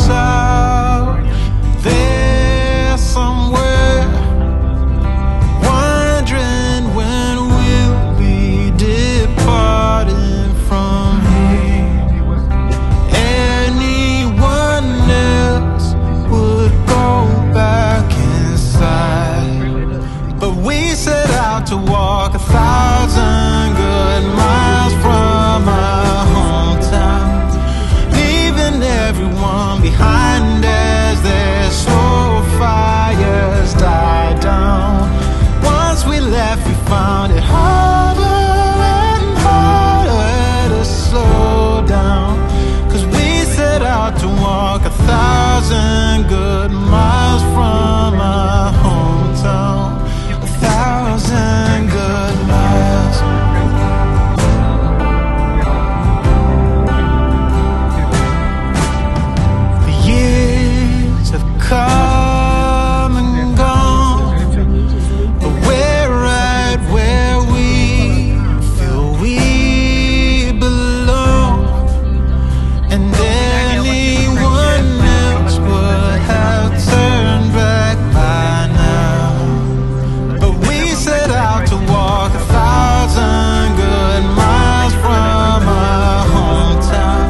out there somewhere, wondering when we'll be departing from here. Anyone else would go back inside, but we set out to walk 1,000 good miles from our hometown, leaving everyone behind as their slow fires die down. Once we left, we found it harder and harder to slow down, 'cause we set out to walk 1,000 good miles from our hometown. 1,000 good miles. The years have come and gone, but we're right where we feel we belong. And anyone else would have turned back by now, but we set out to walk 1,000 good miles from our hometown,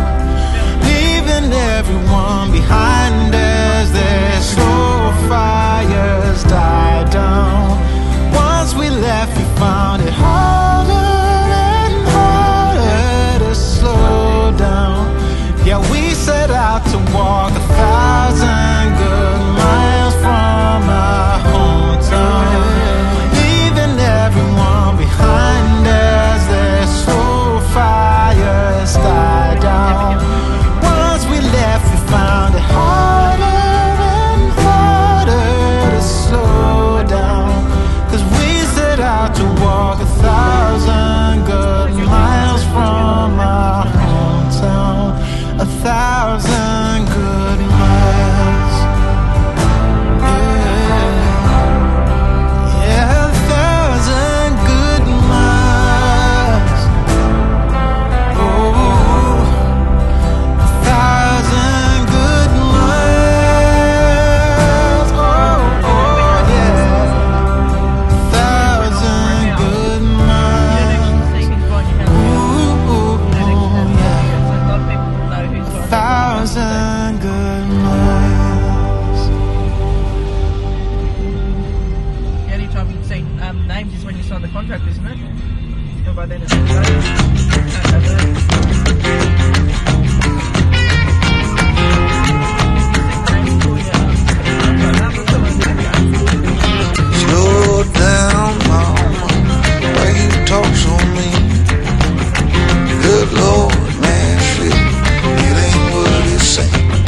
leaving everyone behind as their slow fires die down. Once we left, we found it harder and harder to slow down. Yeah, we set out to walk 1,000 good miles from our hometown, leaving everyone behind as their slow fires die down. Once we left, we found it harder and harder to slow down, 'cause we set out to walk 1,000 good miles from our hometown. 1,000 good miles. Yeah, yeah, 1,000 good miles. Oh, 1,000 good miles. Oh, oh, yeah, 1,000 good miles. Ooh, yeah. 1,000 good miles. The only time you've seen names is when you sign the contract, isn't it? And by then it's Slow down, mama, why you talk so mean? Good Lord, man, shit, it ain't what it seems.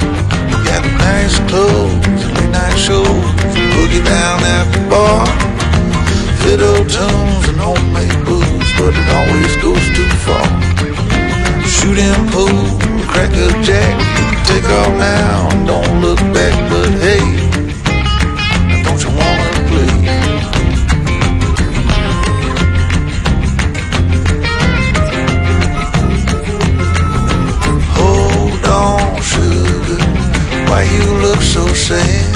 Got nice clothes, late night shows, boogie down at the bar, fiddle tunes and homemade booze, but it always goes too far. Shooting pool, crack a jack, take off now, don't look back, but hey, don't you wanna play? Hold on, sugar, why you look so sad?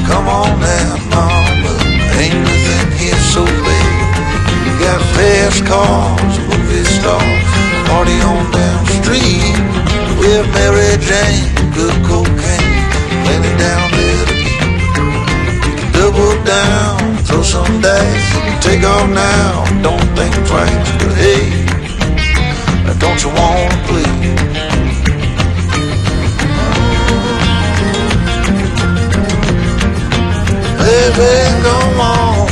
Come on now, mama, ain't nothing here so bad. Got fast cars, movie stars, party on down the street with Mary Jane, good cocaine, plenty down there to eat. You can double down, throw some dice, take off now, don't think twice, but hey, don't you wanna play? Baby, come on.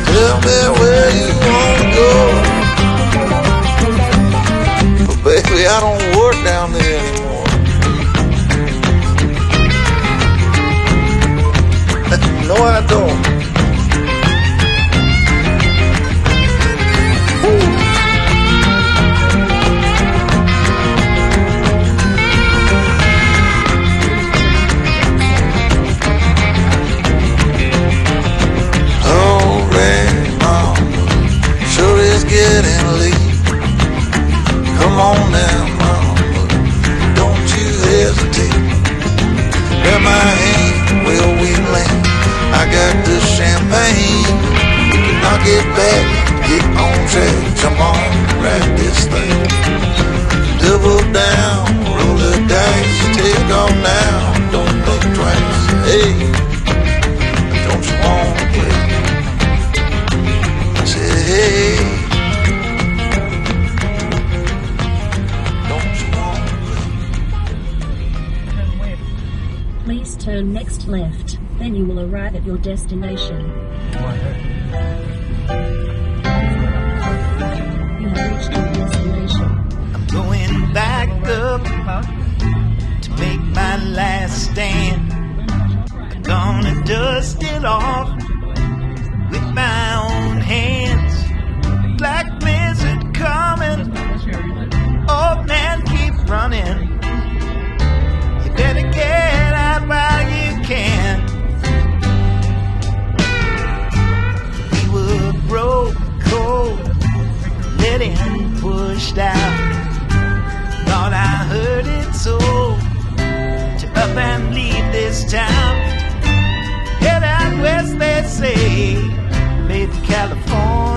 Tell me where you wanna go. But baby, I don't work down there anymore. No, I don't. back, get on track, jump on, ride this thing. Double down, roll the dice, take off now, don't think twice. Hey, don't you wanna play? I said, hey, don't you wanna play? Please turn next left, then you will arrive at your destination. You have reached your destination. I'm going back up Huh? to make my last stand. I'm gonna dust it off with my own hands. Black blizzard coming, old man keep running. You better get out while you can. We were broke, cold, letting pushed out. Thought I heard it so, to up and leave this town. Head out west, they say, made California.